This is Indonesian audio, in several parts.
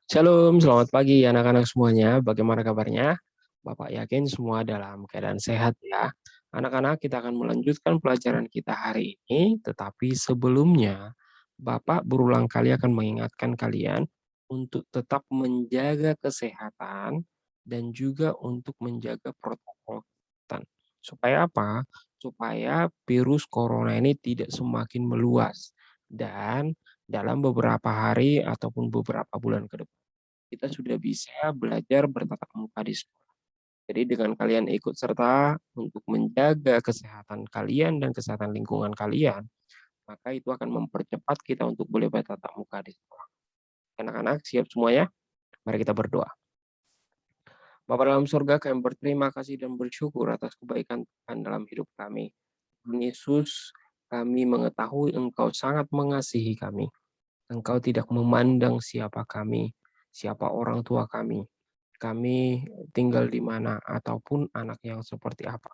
Shalom, selamat pagi anak-anak semuanya. Bagaimana kabarnya? Bapak yakin semua dalam keadaan sehat ya. Anak-anak, kita akan melanjutkan pelajaran kita hari ini, tetapi sebelumnya Bapak berulang kali akan mengingatkan kalian untuk tetap menjaga kesehatan dan juga untuk menjaga protokol kesehatan. Supaya apa? Supaya virus corona ini tidak semakin meluas dan dalam beberapa hari ataupun beberapa bulan ke depan kita sudah bisa belajar bertatap muka di sekolah. Jadi dengan kalian ikut serta untuk menjaga kesehatan kalian dan kesehatan lingkungan kalian, maka itu akan mempercepat kita untuk boleh bertatap muka di sekolah. Anak-anak siap semuanya? Mari kita berdoa. Bapa dalam surga, kami berterima kasih dan bersyukur atas kebaikan Tuhan dalam hidup kami. Tuhan Yesus, kami mengetahui Engkau sangat mengasihi kami. Engkau tidak memandang siapa kami, siapa orang tua kami tinggal di mana, ataupun anak yang seperti apa.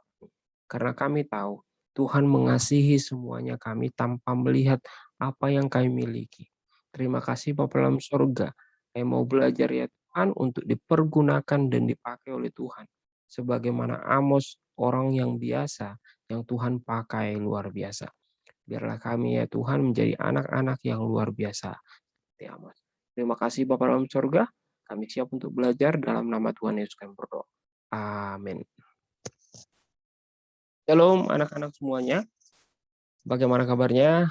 Karena kami tahu Tuhan mengasihi semuanya kami tanpa melihat apa yang kami miliki. Terima kasih Bapa dalam surga. Kami mau belajar ya Tuhan untuk dipergunakan dan dipakai oleh Tuhan. Sebagaimana Amos, orang yang biasa, yang Tuhan pakai luar biasa. Biarlah kami ya Tuhan menjadi anak-anak yang luar biasa. Seperti Amos. Terima kasih Bapa dalam surga. Kami siap untuk belajar dalam nama Tuhan Yesus kami berdoa. Amin. Shalom anak-anak semuanya. Bagaimana kabarnya?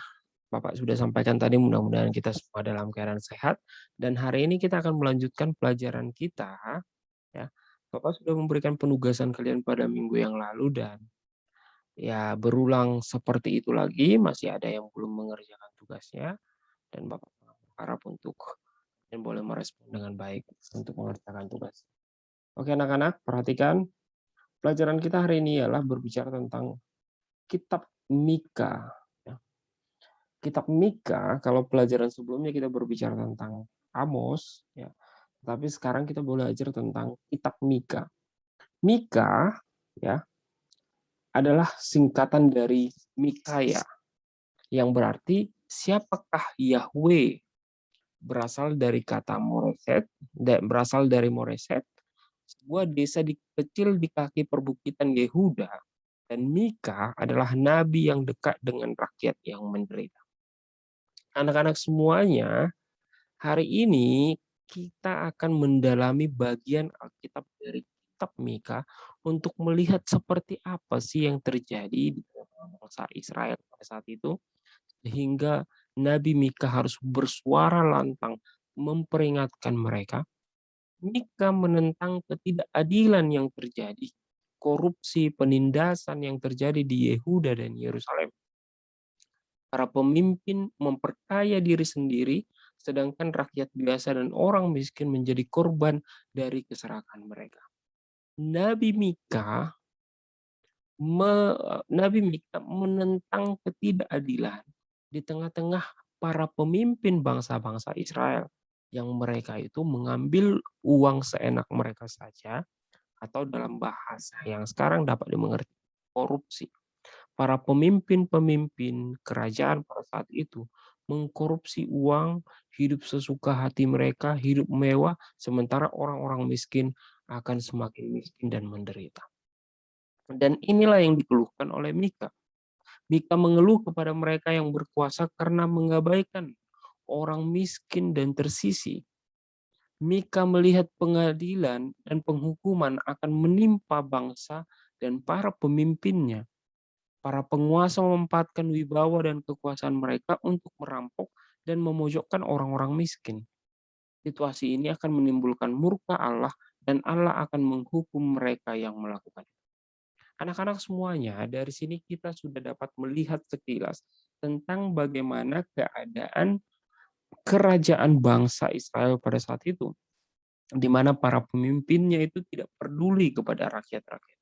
Bapak sudah sampaikan tadi mudah-mudahan kita semua dalam keadaan sehat. Dan hari ini kita akan melanjutkan pelajaran kita. Ya, Bapak sudah memberikan penugasan kalian pada minggu yang lalu dan ya berulang seperti itu lagi. Masih ada yang belum mengerjakan tugasnya dan Bapak harap untuk kalian boleh merespon dengan baik untuk mengerjakan tugas. Oke anak-anak, perhatikan pelajaran kita hari ini ialah berbicara tentang kitab Mika. Ya. Kitab Mika, kalau pelajaran sebelumnya kita berbicara tentang Amos, ya. Tapi sekarang kita belajar tentang kitab Mika. Mika, ya, adalah singkatan dari Mikaya, yang berarti siapakah Yahweh? Berasal dari kata Moreset, berasal dari Moreset, sebuah desa kecil di kaki perbukitan Yehuda, dan Mika adalah nabi yang dekat dengan rakyat yang menderita. Anak-anak semuanya, hari ini kita akan mendalami bagian Alkitab dari kitab Mika untuk melihat seperti apa sih yang terjadi di bangsa Israel pada saat itu, sehingga Nabi Mika harus bersuara lantang memperingatkan mereka. Mika menentang ketidakadilan yang terjadi, korupsi, penindasan yang terjadi di Yehuda dan Yerusalem. Para pemimpin memperkaya diri sendiri, sedangkan rakyat biasa dan orang miskin menjadi korban dari keserakahan mereka. Nabi Mika menentang ketidakadilan di tengah-tengah para pemimpin bangsa-bangsa Israel yang mereka itu mengambil uang seenak mereka saja, atau dalam bahasa yang sekarang dapat dimengerti, korupsi. Para pemimpin-pemimpin kerajaan pada saat itu mengkorupsi uang, hidup sesuka hati mereka, hidup mewah, sementara orang-orang miskin akan semakin miskin dan menderita. Dan inilah yang dikeluhkan oleh Mika. Mika mengeluh kepada mereka yang berkuasa karena mengabaikan orang miskin dan tersisi. Mika melihat pengadilan dan penghukuman akan menimpa bangsa dan para pemimpinnya. Para penguasa memanfaatkan wibawa dan kekuasaan mereka untuk merampok dan memojokkan orang-orang miskin. Situasi ini akan menimbulkan murka Allah dan Allah akan menghukum mereka yang melakukan. Anak-anak semuanya, dari sini kita sudah dapat melihat sekilas tentang bagaimana keadaan kerajaan bangsa Israel pada saat itu, di mana para pemimpinnya itu tidak peduli kepada rakyat-rakyat.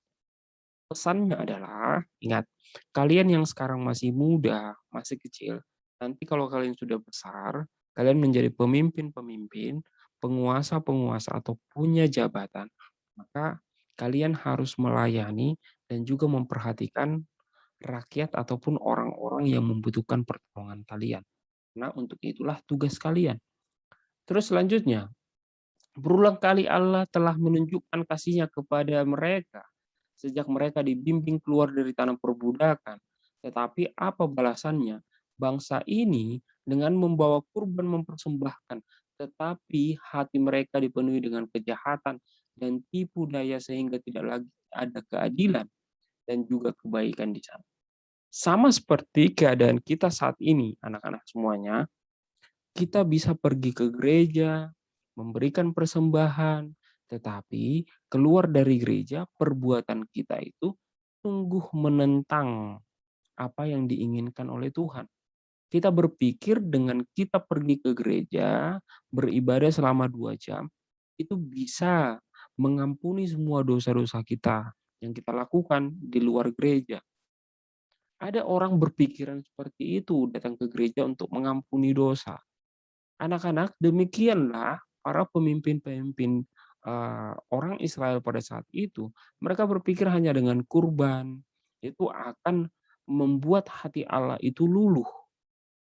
Pesannya adalah, ingat, kalian yang sekarang masih muda, masih kecil, nanti kalau kalian sudah besar, kalian menjadi pemimpin-pemimpin, penguasa-penguasa atau punya jabatan, maka kalian harus melayani dan juga memperhatikan rakyat ataupun orang-orang yang membutuhkan pertolongan kalian. Nah, untuk itulah tugas kalian. Terus selanjutnya, Berulang kali Allah telah menunjukkan kasih-Nya kepada mereka sejak mereka dibimbing keluar dari tanah perbudakan. Tetapi apa balasannya? Bangsa ini dengan membawa kurban mempersembahkan, tetapi hati mereka dipenuhi dengan kejahatan dan tipu daya sehingga tidak lagi ada keadilan dan juga kebaikan di sana. Sama seperti keadaan kita saat ini, anak-anak semuanya, kita bisa pergi ke gereja, memberikan persembahan, tetapi keluar dari gereja, perbuatan kita itu sungguh menentang apa yang diinginkan oleh Tuhan. Kita berpikir dengan kita pergi ke gereja, beribadah selama 2 jam, itu bisa mengampuni semua dosa-dosa kita yang kita lakukan di luar gereja. Ada orang berpikiran seperti itu, datang ke gereja untuk mengampuni dosa. Anak-anak, demikianlah para pemimpin-pemimpin, orang Israel pada saat itu, mereka berpikir hanya dengan kurban, itu akan membuat hati Allah itu luluh,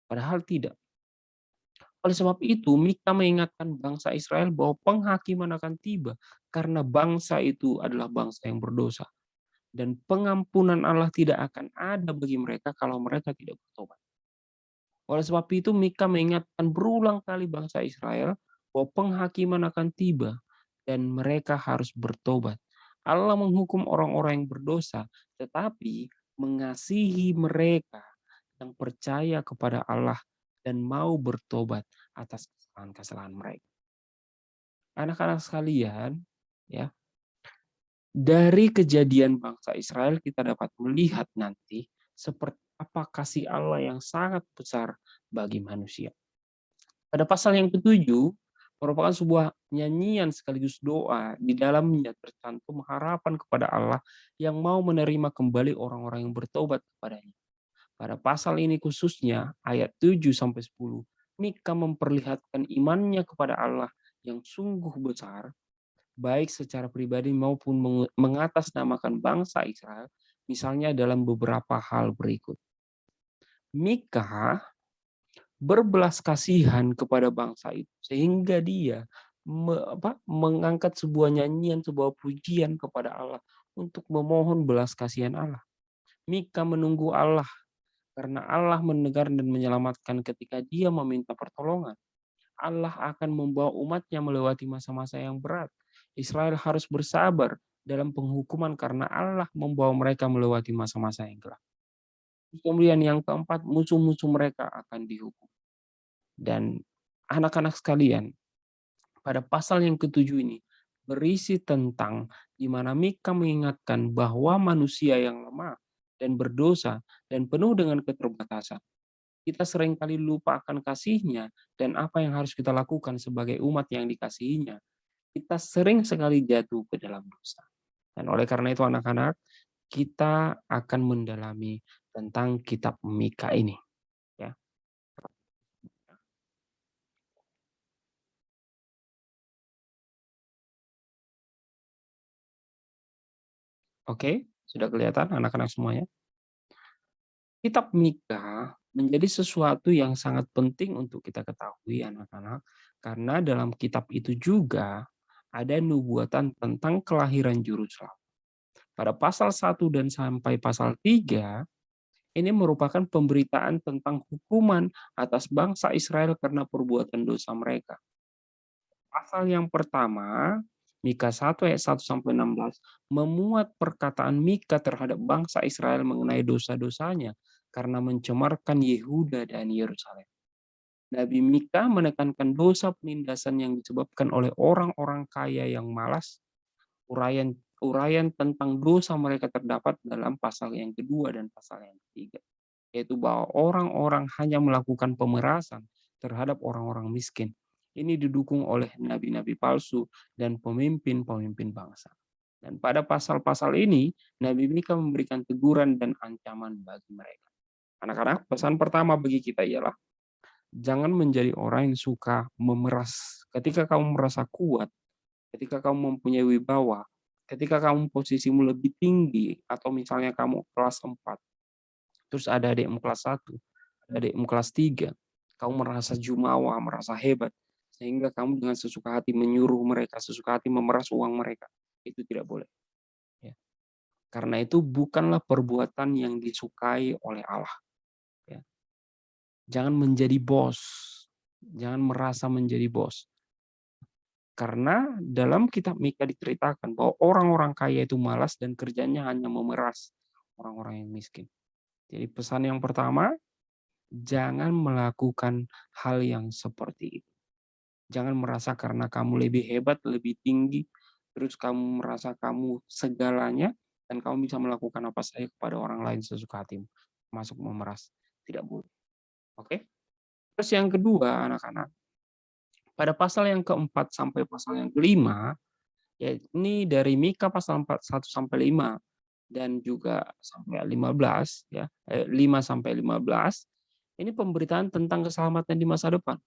padahal tidak. Oleh sebab itu, Mika mengingatkan bangsa Israel bahwa penghakiman akan tiba, karena bangsa itu adalah bangsa yang berdosa, dan pengampunan Allah tidak akan ada bagi mereka kalau mereka tidak bertobat. Oleh sebab itu Mika mengingatkan berulang kali bangsa Israel bahwa penghakiman akan tiba dan mereka harus bertobat. Allah menghukum orang-orang yang berdosa, tetapi mengasihi mereka yang percaya kepada Allah dan mau bertobat atas kesalahan-kesalahan mereka. Anak-anak sekalian, ya, dari kejadian bangsa Israel kita dapat melihat nanti seperti apa kasih Allah yang sangat besar bagi manusia. Pada pasal yang ketujuh, merupakan sebuah nyanyian sekaligus doa. Di dalamnya tercantum harapan kepada Allah yang mau menerima kembali orang-orang yang bertobat kepadanya. Pada pasal ini khususnya, ayat 7-10, Mika memperlihatkan imannya kepada Allah yang sungguh besar, baik secara pribadi maupun mengatasnamakan bangsa Israel, misalnya dalam beberapa hal berikut. Mika berbelas kasihan kepada bangsa itu sehingga dia mengangkat sebuah nyanyian, sebuah pujian kepada Allah untuk memohon belas kasihan Allah. Mika menunggu Allah karena Allah mendengar dan menyelamatkan ketika dia meminta pertolongan. Allah akan membawa umatnya melewati masa-masa yang berat. Israel harus bersabar dalam penghukuman karena Allah membawa mereka melewati masa-masa yang gelap. Kemudian yang keempat, musuh-musuh mereka akan dihukum. Dan anak-anak sekalian, pada pasal yang ketujuh ini berisi tentang di mana Mika mengingatkan bahwa manusia yang lemah dan berdosa dan penuh dengan keterbatasan. Kita seringkali lupa akan kasihnya dan apa yang harus kita lakukan sebagai umat yang dikasihinya. Kita sering sekali jatuh ke dalam dosa. Dan oleh karena itu anak-anak, kita akan mendalami tentang kitab Mika ini. Ya. Oke, sudah kelihatan anak-anak semuanya? Kitab Mika menjadi sesuatu yang sangat penting untuk kita ketahui anak-anak, karena dalam kitab itu juga ada nubuatan tentang kelahiran juru selamat. Pada pasal 1 dan sampai pasal 3, ini merupakan pemberitaan tentang hukuman atas bangsa Israel karena perbuatan dosa mereka. Pasal yang pertama, Mika 1 ayat 1 sampai 16, memuat perkataan Mika terhadap bangsa Israel mengenai dosa-dosanya karena mencemarkan Yehuda dan Yerusalem. Nabi Mika menekankan dosa penindasan yang disebabkan oleh orang-orang kaya yang malas. Uraian tentang dosa mereka terdapat dalam pasal yang kedua dan pasal yang ketiga, yaitu bahwa orang-orang hanya melakukan pemerasan terhadap orang-orang miskin. Ini didukung oleh nabi-nabi palsu dan pemimpin-pemimpin bangsa. Dan pada pasal-pasal ini, Nabi Mika memberikan teguran dan ancaman bagi mereka. Anak-anak, pesan pertama bagi kita ialah jangan menjadi orang yang suka memeras. Ketika kamu merasa kuat, ketika kamu mempunyai wibawa, ketika kamu posisimu lebih tinggi, atau misalnya kamu kelas 4, terus ada adikmu kelas 1, ada adikmu kelas 3, kamu merasa jumawa, merasa hebat. sehingga kamu dengan sesuka hati menyuruh mereka, sesuka hati memeras uang mereka. Itu tidak boleh. Ya. Karena itu bukanlah perbuatan yang disukai oleh Allah. Ya. Jangan menjadi bos. Jangan merasa menjadi bos. Karena dalam kitab Mika diceritakan bahwa orang-orang kaya itu malas dan kerjanya hanya memeras orang-orang yang miskin. Jadi pesan yang pertama, jangan melakukan hal yang seperti itu. Jangan merasa karena kamu lebih hebat, lebih tinggi, terus kamu merasa kamu segalanya, dan kamu bisa melakukan apa saja kepada orang lain sesuka hatimu, termasuk memeras. Tidak boleh. Oke? Terus yang kedua, anak-anak, pada pasal yang keempat sampai pasal yang kelima, ya ini dari Mika pasal 1 sampai 5 dan juga sampai 15 ya, 5 sampai 15, ini pemberitaan tentang keselamatan di masa depan.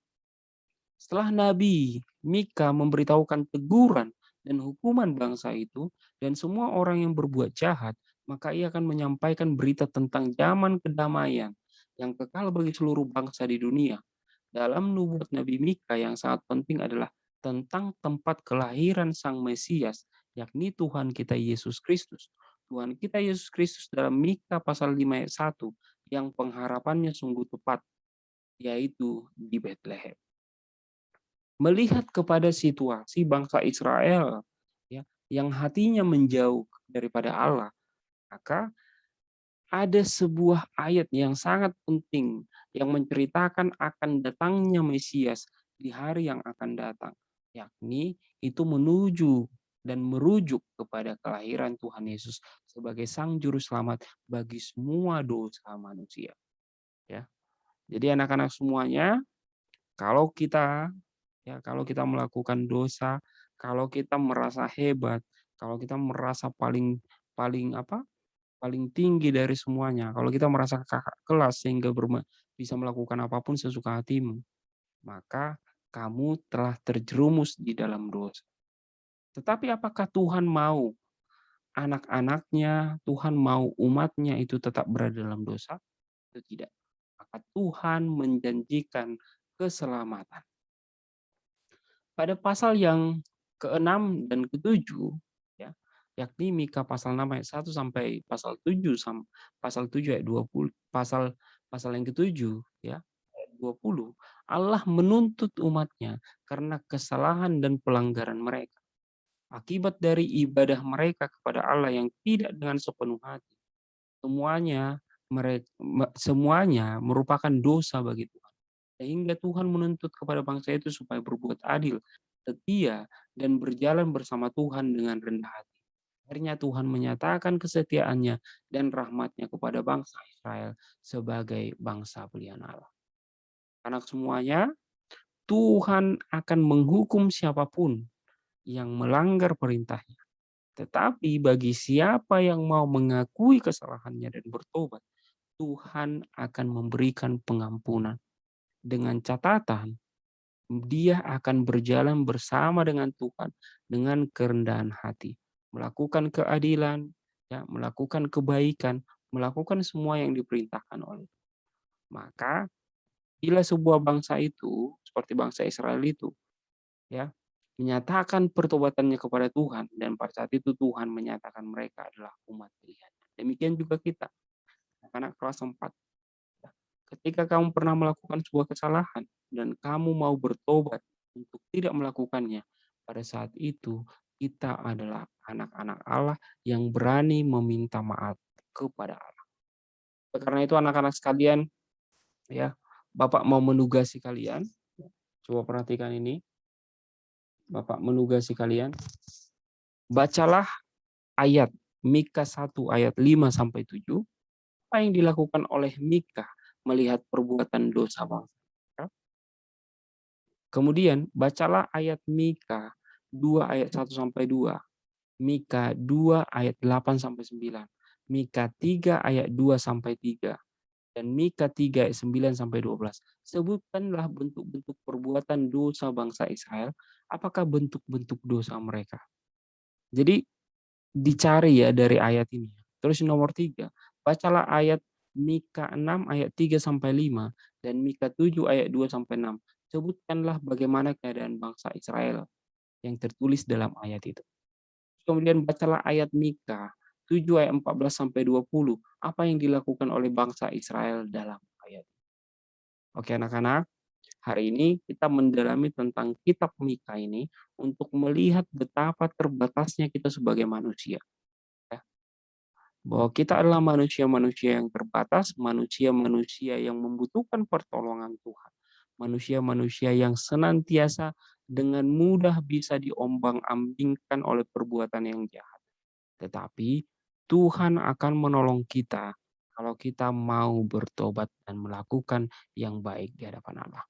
Setelah Nabi Mika memberitahukan teguran dan hukuman bangsa itu dan semua orang yang berbuat jahat, maka ia akan menyampaikan berita tentang zaman kedamaian yang kekal bagi seluruh bangsa di dunia. Dalam nubuat Nabi Mika yang sangat penting adalah tentang tempat kelahiran Sang Mesias, yakni Tuhan kita Yesus Kristus. Tuhan kita Yesus Kristus dalam Mika pasal 5 ayat 1 yang pengharapannya sungguh tepat, yaitu di Betlehem. Melihat kepada situasi bangsa Israel ya, yang hatinya menjauh daripada Allah, maka ada sebuah ayat yang sangat penting yang menceritakan akan datangnya Mesias di hari yang akan datang, yakni itu menuju dan merujuk kepada kelahiran Tuhan Yesus sebagai Sang Juru Selamat bagi semua dosa manusia. Ya, jadi anak-anak semuanya, kalau kita kalau kita melakukan dosa, kalau kita merasa hebat, kalau kita merasa paling paling apa paling tinggi dari semuanya, kalau kita merasa kakak kelas sehingga bisa melakukan apapun sesuka hatimu, maka kamu telah terjerumus di dalam dosa. Tetapi apakah Tuhan mau anak-anaknya, Tuhan mau umatnya itu tetap berada dalam dosa? Itu tidak. Maka Tuhan menjanjikan keselamatan. Pada pasal yang ke-6 dan ke-7, ya, yakni Mika pasal 6 ayat 1 sampai pasal 7 pasal 7 ayat 20, pasal pasal yang ke-7 ya, ayat 20, Allah menuntut umatnya karena kesalahan dan pelanggaran mereka. Akibat dari ibadah mereka kepada Allah yang tidak dengan sepenuh hati. Semuanya merupakan dosa bagi Tuhan. Sehingga Tuhan menuntut kepada bangsa itu supaya berbuat adil, setia, dan berjalan bersama Tuhan dengan rendah hati. Akhirnya Tuhan menyatakan kesetiaannya dan rahmatnya kepada bangsa Israel sebagai bangsa pilihan Allah. Anak semuanya, Tuhan akan menghukum siapapun yang melanggar perintahnya. Tetapi bagi siapa yang mau mengakui kesalahannya dan bertobat, Tuhan akan memberikan pengampunan. Dengan catatan, dia akan berjalan bersama dengan Tuhan dengan kerendahan hati, melakukan keadilan, ya, melakukan kebaikan, melakukan semua yang diperintahkan oleh. Maka bila sebuah bangsa itu seperti bangsa Israel itu, ya, menyatakan pertobatannya kepada Tuhan dan pada saat itu Tuhan menyatakan mereka adalah umat pilihan. Demikian juga kita, anak kelas 4. Ketika kamu pernah melakukan sebuah kesalahan dan kamu mau bertobat untuk tidak melakukannya, pada saat itu kita adalah anak-anak Allah yang berani meminta maaf kepada Allah. Karena itu anak-anak sekalian, ya, Bapak mau menugasi kalian. Coba perhatikan ini. Bapak menugasi kalian. Bacalah ayat Mika 1 ayat 5 sampai 7. Apa yang dilakukan oleh Mika melihat perbuatan dosa bangsa? Kemudian bacalah ayat Mika 2 ayat 1 sampai 2, Mika 2 ayat 8 sampai 9, Mika 3 ayat 2 sampai 3, dan Mika 3 ayat 9 sampai 12. Sebutkanlah bentuk-bentuk perbuatan dosa bangsa Israel, apakah bentuk-bentuk dosa mereka. Jadi dicari ya dari ayat ini. Terus nomor 3, bacalah ayat Mika 6 ayat 3 sampai 5 dan Mika 7 ayat 2 sampai 6. sebutkanlah bagaimana keadaan bangsa Israel yang tertulis dalam ayat itu. Kemudian bacalah ayat Mika 7 ayat 14 sampai 20. Apa yang dilakukan oleh bangsa Israel dalam ayat. Oke anak-anak, hari ini kita mendalami tentang kitab Mika ini untuk melihat betapa terbatasnya kita sebagai manusia. Ya. Bahwa kita adalah manusia-manusia yang terbatas, manusia-manusia yang membutuhkan pertolongan Tuhan. Manusia-manusia yang senantiasa dengan mudah bisa diombang-ambingkan oleh perbuatan yang jahat. Tetapi Tuhan akan menolong kita kalau kita mau bertobat dan melakukan yang baik di hadapan Allah.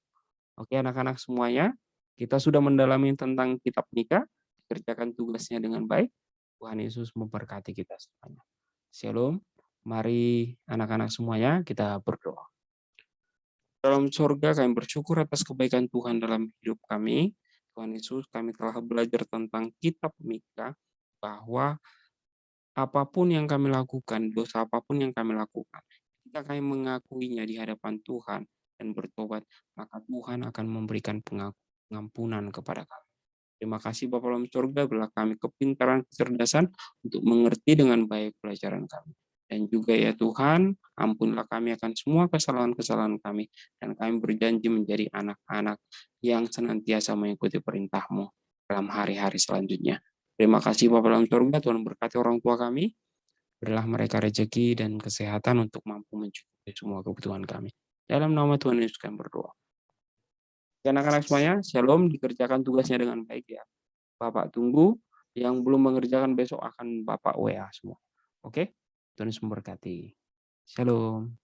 Oke anak-anak semuanya, kita sudah mendalami tentang kitab Mika, kerjakan tugasnya dengan baik. Tuhan Yesus memberkati kita semuanya. Shalom. Mari anak-anak semuanya kita berdoa. Dalam surga kami bersyukur atas kebaikan Tuhan dalam hidup kami. Tuhan Yesus, kami telah belajar tentang kitab Mika bahwa apapun yang kami lakukan, dosa apapun yang kami lakukan, jika kami mengakuinya di hadapan Tuhan dan bertobat, maka Tuhan akan memberikan pengampunan kepada kami. Terima kasih Bapa dalam surga, berilah kami kepintaran, kecerdasan untuk mengerti dengan baik pelajaran kami. Dan juga ya Tuhan, ampunilah kami akan semua kesalahan-kesalahan kami, dan kami berjanji menjadi anak-anak yang senantiasa mengikuti perintah-Mu dalam hari-hari selanjutnya. Terima kasih Bapa dalam surga, Tuhan berkati orang tua kami, berilah mereka rezeki dan kesehatan untuk mampu mencukupi semua kebutuhan kami. Dalam nama Tuhan Yesus kami berdoa. Anak-anak semuanya, shalom, dikerjakan tugasnya dengan baik ya. Bapak tunggu, yang belum mengerjakan besok akan Bapak WA semua. Oke? Tuhan Yesus memberkati. Shalom.